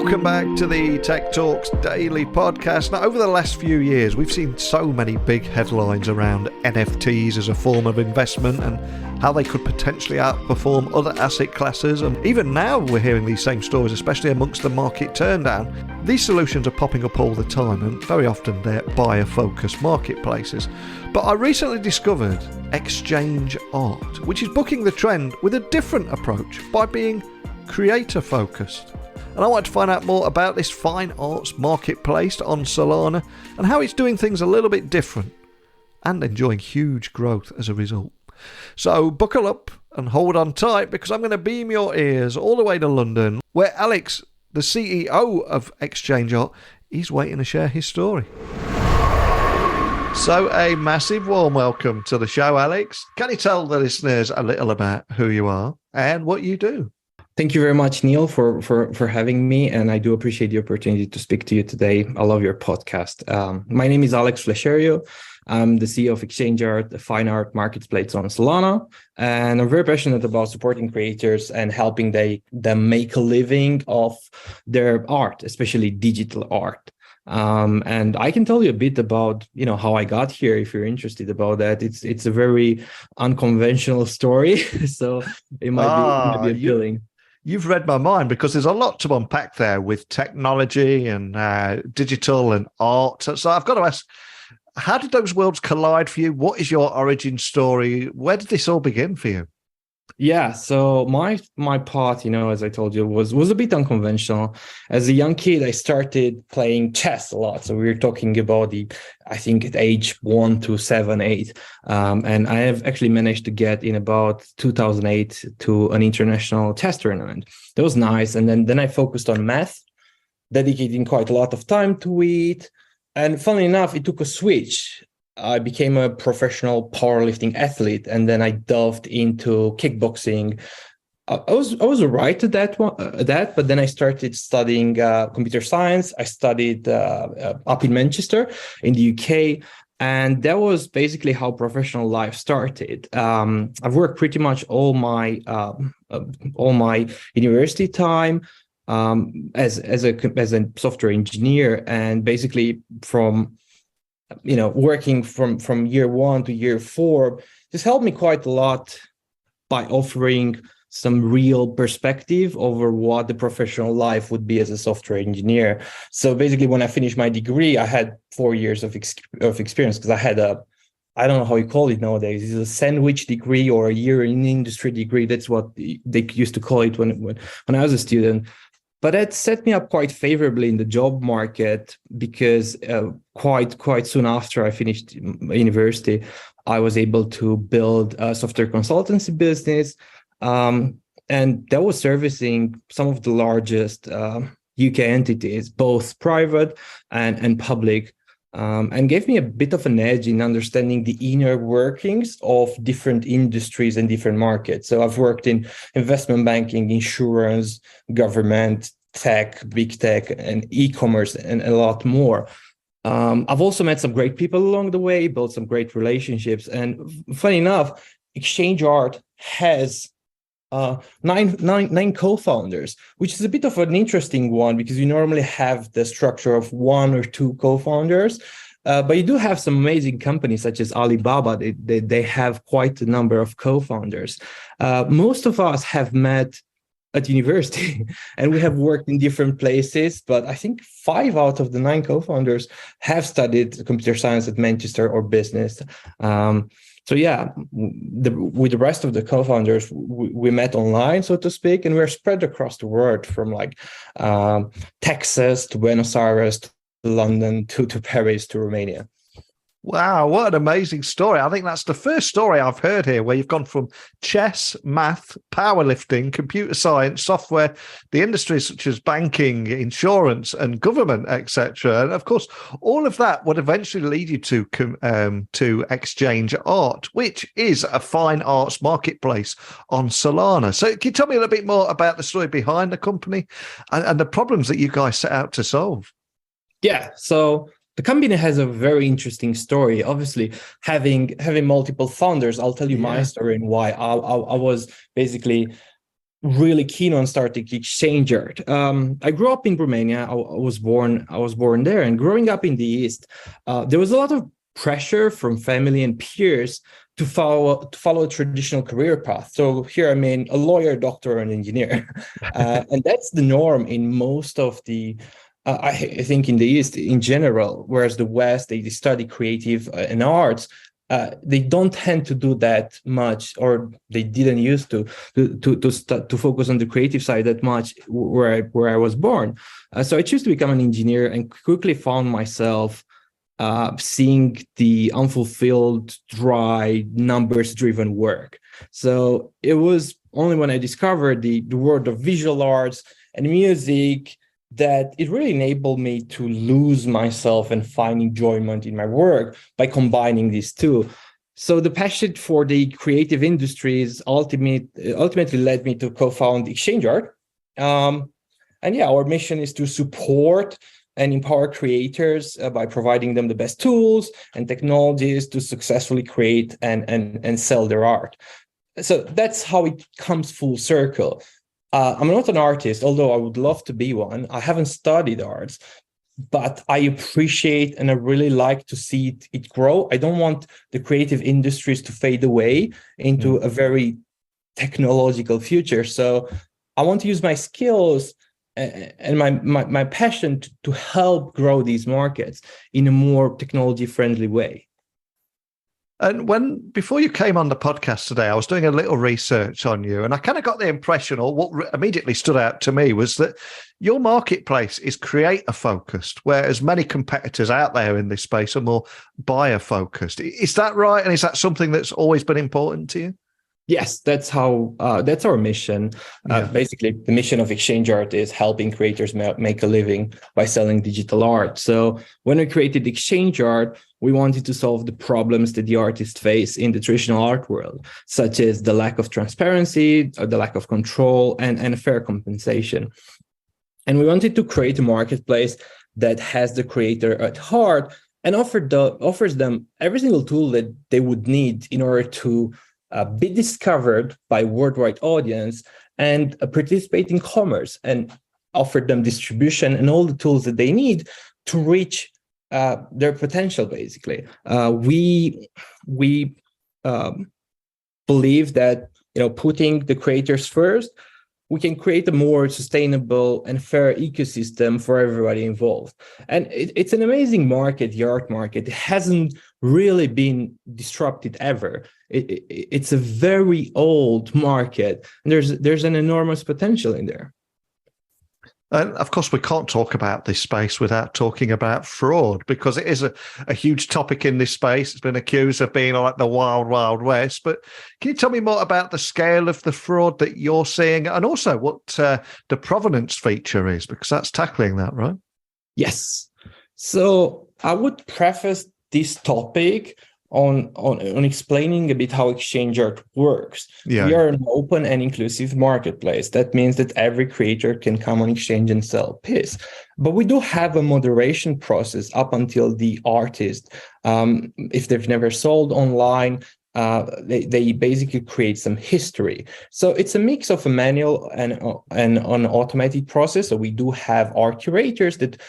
Welcome back to the Tech Talks Daily podcast. Now, over the last few years, we've seen so many big headlines around NFTs as a form of investment and how they could potentially outperform other asset classes. And even now, we're hearing these same stories, especially amongst the market turndown. These solutions are popping up all the time, and very often they're buyer-focused marketplaces. But I recently discovered Exchange.Art, which is bucking the trend with a different approach by being creator-focused. And I want to find out more about this fine arts marketplace on Solana and how it's doing things a little bit different and enjoying huge growth as a result. So buckle up and hold on tight, because I'm going to beam your ears all the way to London, where Alex, the CEO of Exchange.Art, is waiting to share his story. So a massive warm welcome to the show, Alex. Can you tell the listeners a little about who you are and what you do? Thank you very much, Neil, for having me. And I do appreciate the opportunity to speak to you today. I love your podcast. My name is Alex Fleseriu. I'm the CEO of Exchange.Art, a fine art marketplace on Solana. And I'm very passionate about supporting creators and helping them make a living of their art, especially digital art. And I can tell you a bit about, how I got here if you're interested about that. It's a very unconventional story, so it might be appealing. You've read my mind, because there's a lot to unpack there with technology and digital and art. So I've got to ask, how did those worlds collide for you? What is your origin story? Where did this all begin for you? Yeah, so my path, as I told you, was a bit unconventional. As a young kid, I started playing chess a lot. So we were talking about I think at age 1 to 7, 8. And I have actually managed to get in about 2008 to an international chess tournament. That was nice. And then I focused on math, dedicating quite a lot of time to it. And funnily enough, it took a switch. I became a professional powerlifting athlete, and then I delved into kickboxing. I was all right at that, but then I started studying computer science. I studied up in Manchester in the UK, and that was basically how professional life started. I've worked pretty much all my university time as a software engineer, and basically from working from year 1 to year 4, this helped me quite a lot by offering some real perspective over what the professional life would be as a software engineer. So basically, when I finished my degree, I had 4 years of experience, because I had I don't know how you call it nowadays. It's a sandwich degree or a year in industry degree. That's what they used to call it when I was a student. But that set me up quite favorably in the job market, because quite soon after I finished university, I was able to build a software consultancy business. And that was servicing some of the largest UK entities, both private and public, and gave me a bit of an edge in understanding the inner workings of different industries and different markets. So I've worked in investment banking, insurance, government, tech, big tech, and e-commerce, and a lot more. I've also met some great people along the way, built some great relationships. And funny enough, Exchange.Art has nine co-founders, which is a bit of an interesting one, because you normally have the structure of 1 or 2 co-founders. But you do have some amazing companies such as Alibaba. They have quite a number of co-founders. Most of us have met at university, and we have worked in different places, but I think 5 out of the 9 co-founders have studied computer science at Manchester or business. So yeah, with the rest of the co-founders, we met online, so to speak, and we're spread across the world, from Texas to Buenos Aires to London to Paris to Romania. Wow, what an amazing story. I think that's the first story I've heard here where you've gone from chess, math, powerlifting, computer science, software, the industries such as banking, insurance, and government, etc. And of course, all of that would eventually lead you to Exchange.Art, which is a fine arts marketplace on Solana. So can you tell me a little bit more about the story behind the company and the problems that you guys set out to solve? Yeah, so the company has a very interesting story. Obviously, having multiple founders, I'll tell you my story and why I was basically really keen on starting Exchange.Art. I grew up in Romania. I was born there, and growing up in the East, there was a lot of pressure from family and peers to follow a traditional career path. So here, I mean, a lawyer, doctor, and engineer, and that's the norm in most of the. I think in the East in general, whereas the West they study creative and arts. They don't tend to do that much, or they didn't used to focus on the creative side that much where I was born. So I chose to become an engineer and quickly found myself seeing the unfulfilled, dry, numbers-driven work. So it was only when I discovered the world of visual arts and music that it really enabled me to lose myself and find enjoyment in my work by combining these two. So the passion for the creative industries ultimately led me to co-found Exchange.Art. And yeah, our mission is to support and empower creators by providing them the best tools and technologies to successfully create and sell their art. So that's how it comes full circle. I'm not an artist, although I would love to be one. I haven't studied arts, but I appreciate and I really like to see it grow. I don't want the creative industries to fade away into a very technological future. So I want to use my skills and my passion to help grow these markets in a more technology-friendly way. And before you came on the podcast today, I was doing a little research on you, and I kind of got the impression, or what immediately stood out to me, was that your marketplace is creator focused, whereas many competitors out there in this space are more buyer focused. Is that right? And is that something that's always been important to you? Yes, that's our mission. Basically, the mission of Exchange.Art is helping creators make a living by selling digital art. So when we created Exchange.Art, we wanted to solve the problems that the artists face in the traditional art world, such as the lack of transparency, the lack of control, and a fair compensation. And we wanted to create a marketplace that has the creator at heart and offers them every single tool that they would need in order to be discovered by a worldwide audience and participate in commerce, and offer them distribution and all the tools that they need to reach their potential. Basically, we believe that putting the creators first, we can create a more sustainable and fair ecosystem for everybody involved. And it's an amazing market, the art market. It hasn't really been disrupted ever. It's a very old market, and there's an enormous potential in there. And of course, we can't talk about this space without talking about fraud, because it is a huge topic in this space. It's been accused of being like the wild, wild west. But can you tell me more about the scale of the fraud that you're seeing, and also what the provenance feature is, because that's tackling that, right? Yes. So I would preface this topic on explaining a bit how Exchange.Art works. We are an open and inclusive marketplace. That means that every creator can come on Exchange and sell a piece. But we do have a moderation process up until the artist, if they've never sold online, they basically create some history. So it's a mix of a manual and an automated process. So we do have our curators that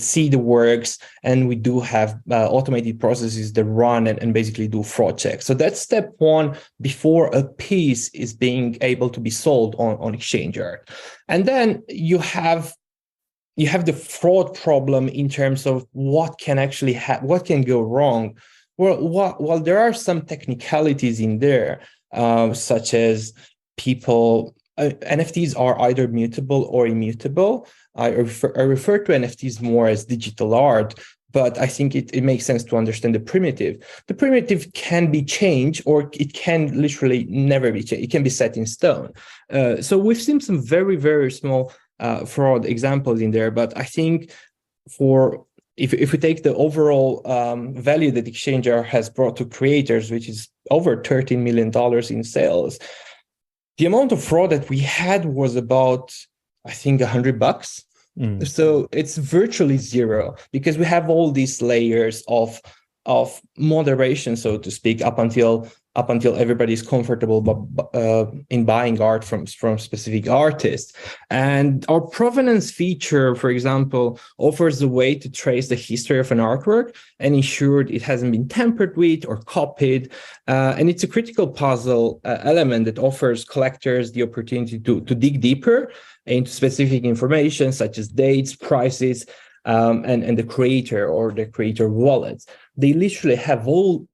see the works, and we do have automated processes that run and basically do fraud checks. So that's step one before a piece is being able to be sold on Exchange.Art. And then you have the fraud problem in terms of what can actually what can go wrong. Well, while there are some technicalities in there, such as NFTs are either mutable or immutable. I refer to NFTs more as digital art, but I think it makes sense to understand the primitive. The primitive can be changed, or it can literally never be changed. It can be set in stone. So we've seen some very, very small fraud examples in there, but I think if we take the overall value that Exchange.Art has brought to creators, which is over $13 million in sales, the amount of fraud that we had was about, I think, $100. So it's virtually zero, because we have all these layers of moderation, so to speak, up until up until everybody's comfortable in buying art from specific artists. And our provenance feature, for example, offers a way to trace the history of an artwork and ensure it hasn't been tampered with or copied. And it's a critical puzzle element that offers collectors the opportunity to dig deeper into specific information such as dates, prices, and the creator or the creator wallets. They literally have all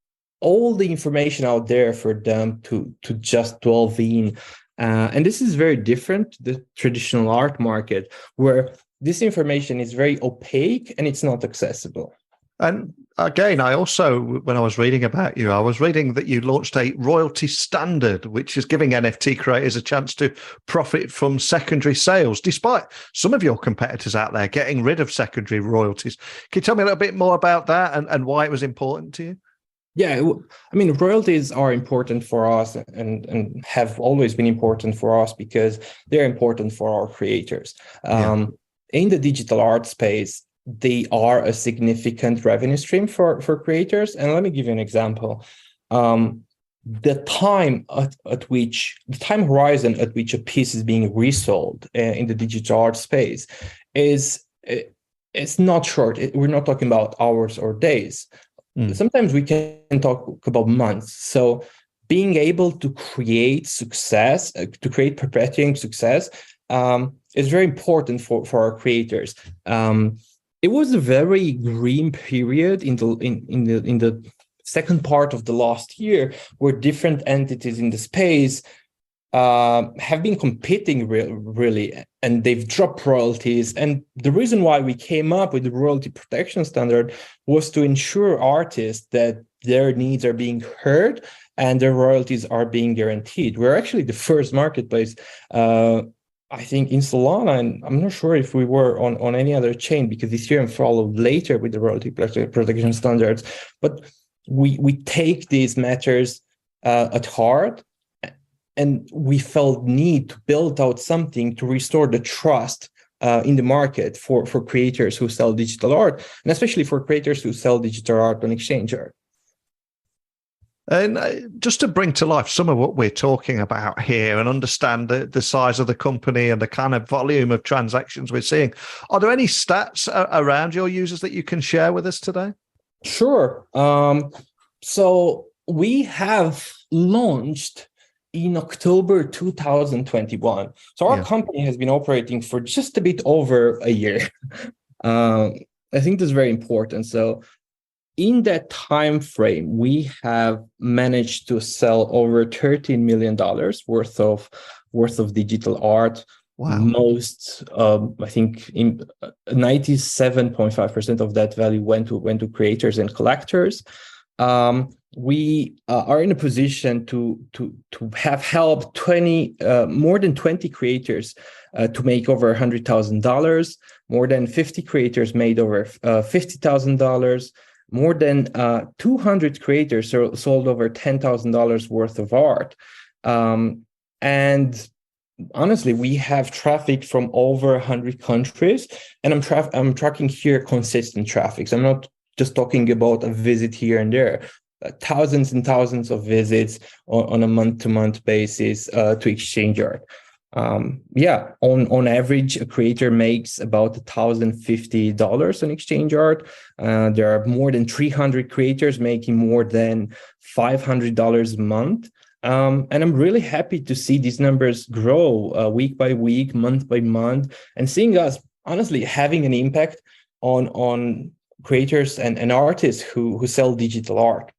the information out there for them to just delve in. And this is very different to the traditional art market, where this information is very opaque and it's not accessible. And again, I also, when I was reading about you, I was reading that you launched a Royalties Standard, which is giving NFT creators a chance to profit from secondary sales, despite some of your competitors out there getting rid of secondary royalties. Can you tell me a little bit more about that and why it was important to you? Yeah, I mean, royalties are important for us and have always been important for us because they're important for our creators. In the digital art space, they are a significant revenue stream for creators. And let me give you an example. The time horizon at which a piece is being resold in the digital art space is not short. We're not talking about hours or days. Sometimes we can talk about months. So being able to create success, to create perpetuating success, is very important for our creators. It was a very green period in the second part of the last year, where different entities in the space have been competing really, and they've dropped royalties. And the reason why we came up with the royalty protection standard was to ensure artists that their needs are being heard and their royalties are being guaranteed. We're actually the first marketplace, I think, in Solana, and I'm not sure if we were on any other chain, because Ethereum followed later with the royalty protection standards. But we take these matters at heart, and we felt need to build out something to restore the trust in the market for creators who sell digital art, and especially for creators who sell digital art on Exchange.Art. And just to bring to life some of what we're talking about here and understand the size of the company and the kind of volume of transactions we're seeing, are there any stats around your users that you can share with us today? Sure. So we have launched in October 2021. So our company has been operating for just a bit over a year. I think that's very important. So in that time frame, we have managed to sell over $13 million worth of digital art. Wow. Most, I think, in 97.5% of that value went to creators and collectors. We are in a position to have helped more than 20 creators to make over $100,000. More than 50 creators made over $50,000. More than 200 creators sold over $10,000 worth of art. And honestly, we have traffic from over 100 countries, and I'm tracking here consistent traffic. So I'm not just talking about a visit here and there. Thousands and thousands of visits on a month-to-month basis to Exchange.Art. On average, a creator makes about $1,050 on Exchange.Art. There are more than 300 creators making more than $500 a month. And I'm really happy to see these numbers grow week by week, month by month, and seeing us honestly having an impact on creators and artists who sell digital art.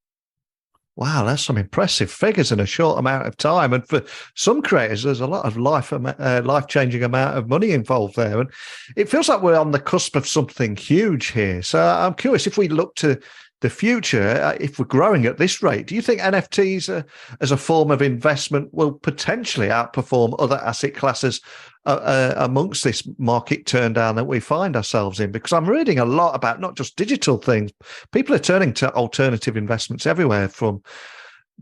Wow, that's some impressive figures in a short amount of time. And for some creators, there's a lot of life-changing amount of money involved there. And it feels like we're on the cusp of something huge here. So I'm curious, if we look to the future, if we're growing at this rate, do you think NFTs as a form of investment will potentially outperform other asset classes amongst this market turndown that we find ourselves in? Because I'm reading a lot about not just digital things. People are turning to alternative investments everywhere, from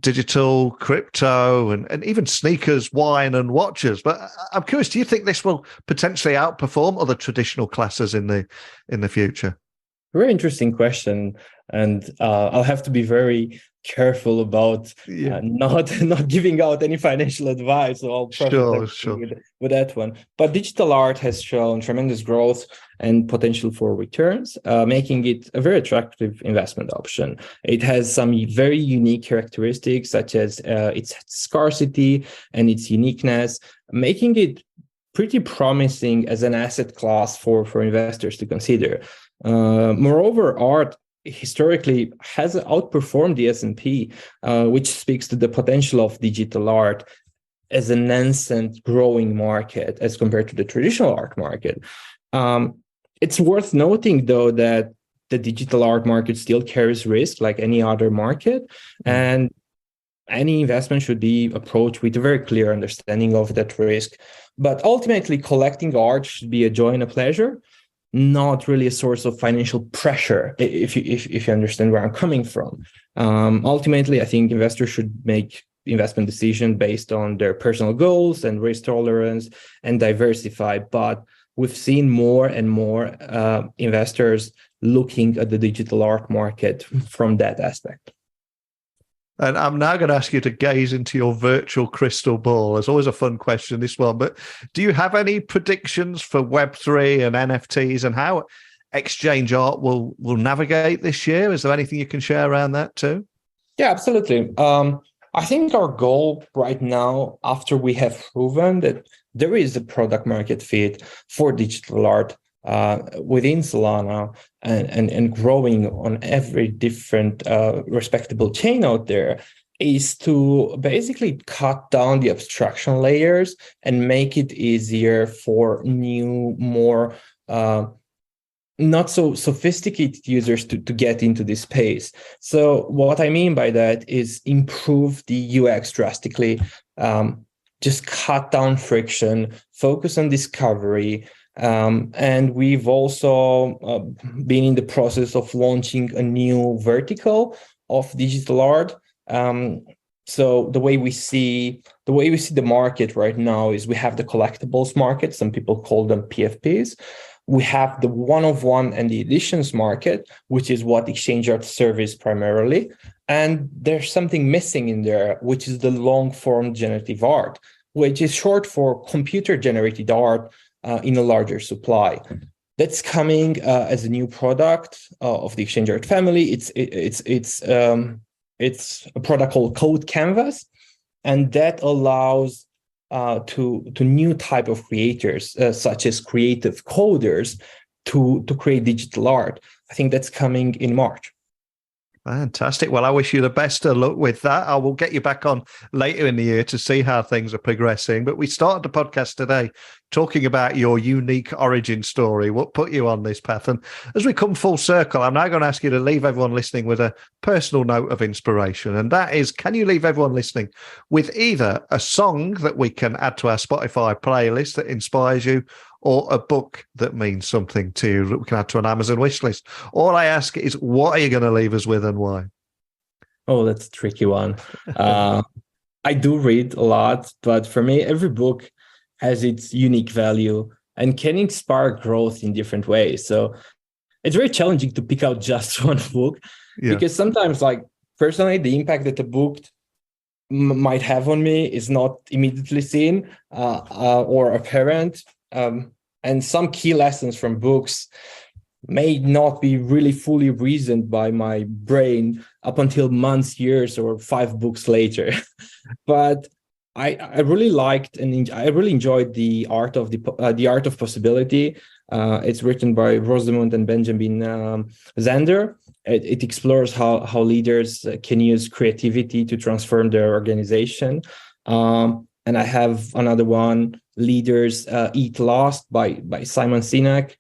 digital, crypto, and even sneakers, wine, and watches. But I'm curious, do you think this will potentially outperform other traditional classes in the future? Very interesting question. And I'll have to be very careful about not giving out any financial advice. So I'll preface with that one. But digital art has shown tremendous growth and potential for returns, making it a very attractive investment option. It has some very unique characteristics, such as its scarcity and its uniqueness, making it pretty promising as an asset class for investors to consider. Moreover, art historically has outperformed the S&P, which speaks to the potential of digital art as a nascent growing market as compared to the traditional art market. It's worth noting, though, that the digital art market still carries risk like any other market, and any investment should be approached with a very clear understanding of that risk. But ultimately, collecting art should be a joy and a pleasure, not really a source of financial pressure, if you understand where I'm coming from. Ultimately, I think investors should make investment decisions based on their personal goals and risk tolerance and diversify. But we've seen more and more investors looking at the digital art market from that aspect. And I'm now going to ask you to gaze into your virtual crystal ball. It's always a fun question, this one. But do you have any predictions for Web3 and NFTs and how Exchange.Art will navigate this year? Is there anything you can share around that too? Yeah, absolutely. I think our goal right now, after we have proven that there is a product market fit for digital art within Solana and growing on every different respectable chain out there, is to basically cut down the abstraction layers and make it easier for new, more not so sophisticated users to get into this space. So what I mean by that is improve the UX drastically, just cut down friction, focus on discovery. And we've also been in the process of launching a new vertical of digital art. So the way we see the market right now is we have the collectibles market. Some people call them PFPs. We have the one-of-one and the editions market, which is what Exchange.Art serves primarily. And there's something missing in there, which is the long-form generative art, which is short for computer-generated art in a larger supply. That's coming as a new product of the Exchange.Art family. It's a product called Code Canvas, and that allows to new type of creators, such as creative coders, to create digital art. I think that's coming in March. Fantastic. Well, I wish you the best of luck with that. I will get you back on later in the year to see how things are progressing. But we started the podcast today talking about your unique origin story, what put you on this path. And as we come full circle, I'm now going to ask you to leave everyone listening with a personal note of inspiration. And that is, can you leave everyone listening with either a song that we can add to our Spotify playlist that inspires you, or a book that means something to you that we can add to an Amazon wish list? All I ask is, what are you going to leave us with and why? Oh, that's a tricky one. I do read a lot, but for me, every book has its unique value and can inspire growth in different ways. So it's very challenging to pick out just one book, because sometimes, like personally, the impact that a book might have on me is not immediately seen or apparent. And some key lessons from books may not be really fully reasoned by my brain up until months, years, or 5 books later. But I really liked and I really enjoyed the Art of Possibility. It's written by Rosamund and Benjamin Zander. It explores how leaders can use creativity to transform their organization. And I have another one, Leaders Eat Last by Simon Sinek.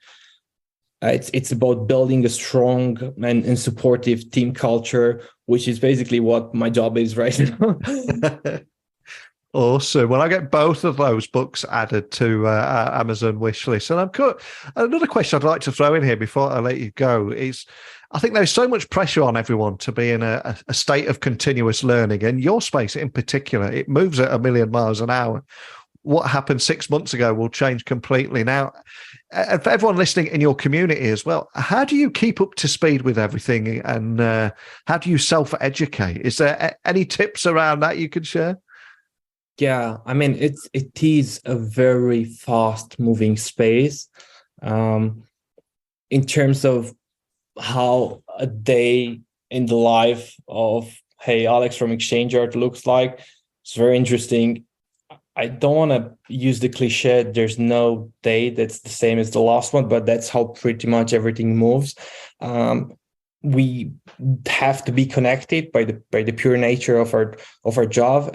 It's about building a strong and supportive team culture, which is basically what my job is right now. Awesome. Well, I get both of those books added to our Amazon wish list. And another question I'd like to throw in here before I let you go is, I think there's so much pressure on everyone to be in a state of continuous learning. And your space in particular, it moves at 1,000,000 miles an hour. what happened 6 months ago will change completely. Now, for everyone listening in your community as well, how do you keep up to speed with everything, and how do you self-educate? Is there any tips around that you could share? Yeah, I mean, it is a very fast-moving space. In terms of how a day in the life of, hey, Alex from Exchange.Art looks like, it's very interesting. I don't want to use the cliche, there's no day that's the same as the last one, but that's how pretty much everything moves. We have to be connected by the pure nature of our job,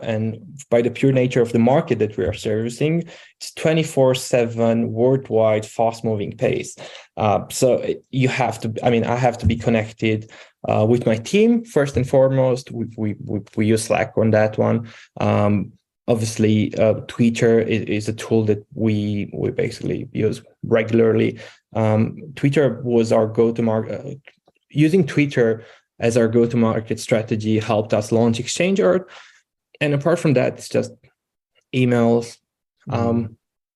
and by the pure nature of the market that we are servicing. It's 24/7 worldwide, fast-moving pace. So you have to. I mean, I have to be connected with my team first and foremost. We use Slack on that one. Obviously, Twitter is a tool that we basically use regularly. Twitter was our go-to-market. Using Twitter as our go-to-market strategy helped us launch Exchange.Art. And apart from that, it's just emails.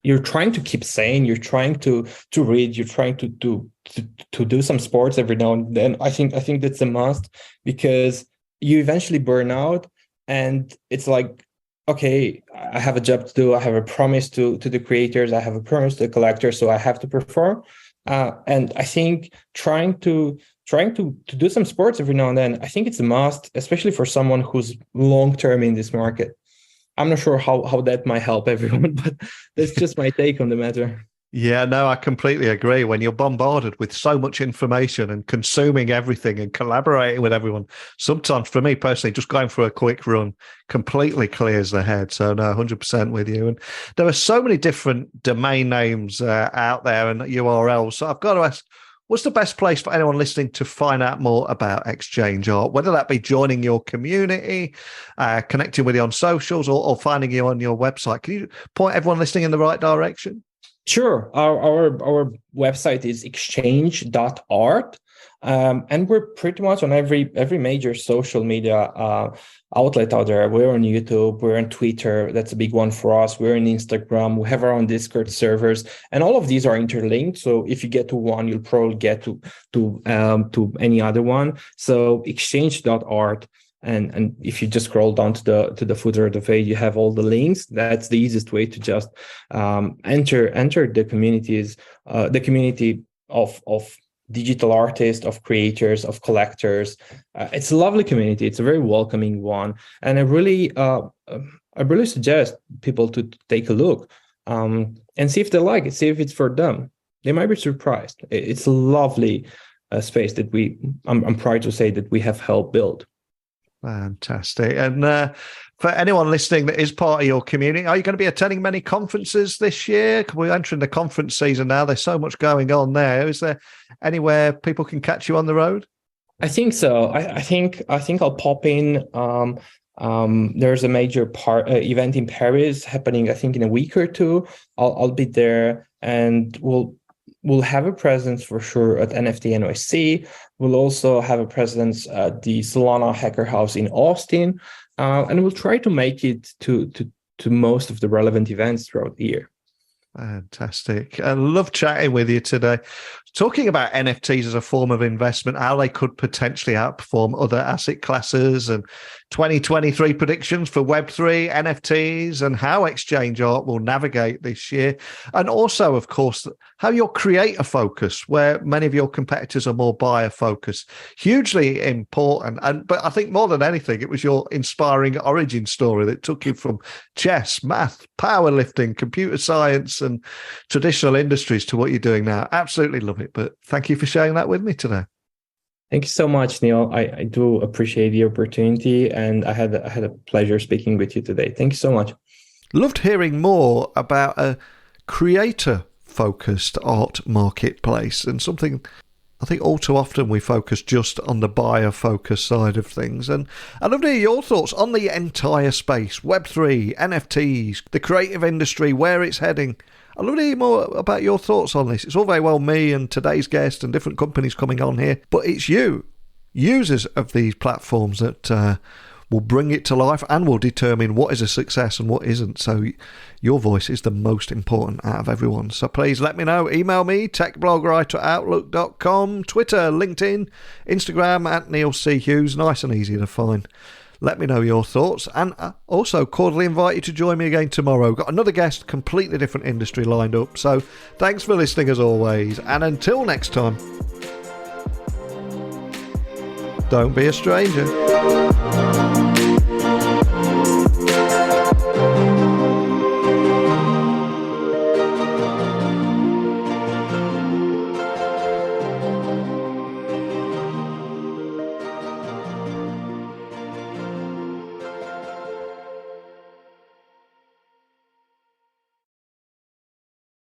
You're trying to keep sane. You're trying to read. You're trying to do some sports every now and then. I think that's a must, because you eventually burn out, and it's like, okay, I have a job to do. I have a promise to the creators. I have a promise to the collectors, so I have to perform. And I think trying to do some sports every now and then, I think it's a must, especially for someone who's long term in this market. I'm not sure how that might help everyone, but that's just my take on the matter. Yeah, no, I completely agree. When you're bombarded with so much information and consuming everything and collaborating with everyone, sometimes for me personally, just going for a quick run completely clears the head. So no, 100% with you. And there are so many different domain names out there and URLs. So I've got to ask, what's the best place for anyone listening to find out more about Exchange.Art, whether that be joining your community, connecting with you on socials, or finding you on your website? Can you point everyone listening in the right direction? Sure. Our website is Exchange.Art, and we're pretty much on every major social media outlet out there. We're on YouTube, we're on Twitter. That's a big one for us. We're on Instagram. We have our own Discord servers, and all of these are interlinked. So if you get to one, you'll probably get to any other one. So Exchange.Art. And if you just scroll down to the footer of the page, you have all the links. That's the easiest way to just enter the communities, the community of digital artists, of creators, of collectors. It's a lovely community. It's a very welcoming one, and I really suggest people to take a look and see if they like it, see if it's for them. They might be surprised. It's a lovely space that I'm proud to say that we have helped build. Fantastic. And for anyone listening that is part of your community, are you going to be attending many conferences this year? We're entering the conference season now. There's so much going on there. Is there anywhere people can catch you on the road? I think so. I think I'll pop in. There's a major event in Paris happening, I think, in a week or two. I'll be there, and we'll have a presence for sure at NFT NYC. We'll also have a presence at the Solana Hacker House in Austin, and we'll try to make it to most of the relevant events throughout the year. Fantastic. I love chatting with you today. Talking about NFTs as a form of investment, how they could potentially outperform other asset classes, and 2023 predictions for Web3, NFTs, and how Exchange.Art will navigate this year. And also, of course, how your creator focus, where many of your competitors are more buyer focused, hugely important. But I think more than anything, it was your inspiring origin story that took you from chess, math, powerlifting, computer science, and traditional industries to what you're doing now. Absolutely love it. But thank you for sharing that with me today. Thank you so much, Neil. I do appreciate the opportunity, and I had a pleasure speaking with you today. Thank you so much. Loved hearing more about a creator-focused art marketplace, and something I think all too often we focus just on the buyer-focused side of things. And I'd love to hear your thoughts on the entire space, Web3, NFTs, the creative industry, where it's heading. I'd love to hear more about your thoughts on this. It's all very well me and today's guest and different companies coming on here, but it's you, users of these platforms, that will bring it to life and will determine what is a success and what isn't. So your voice is the most important out of everyone. So please let me know. Email me, techblogwriter@outlook.com, Twitter, LinkedIn, Instagram @Neil C. Hughes. Nice and easy to find. Let me know your thoughts, and also cordially invite you to join me again tomorrow. Got another guest, completely different industry lined up. So thanks for listening as always, and until next time, don't be a stranger.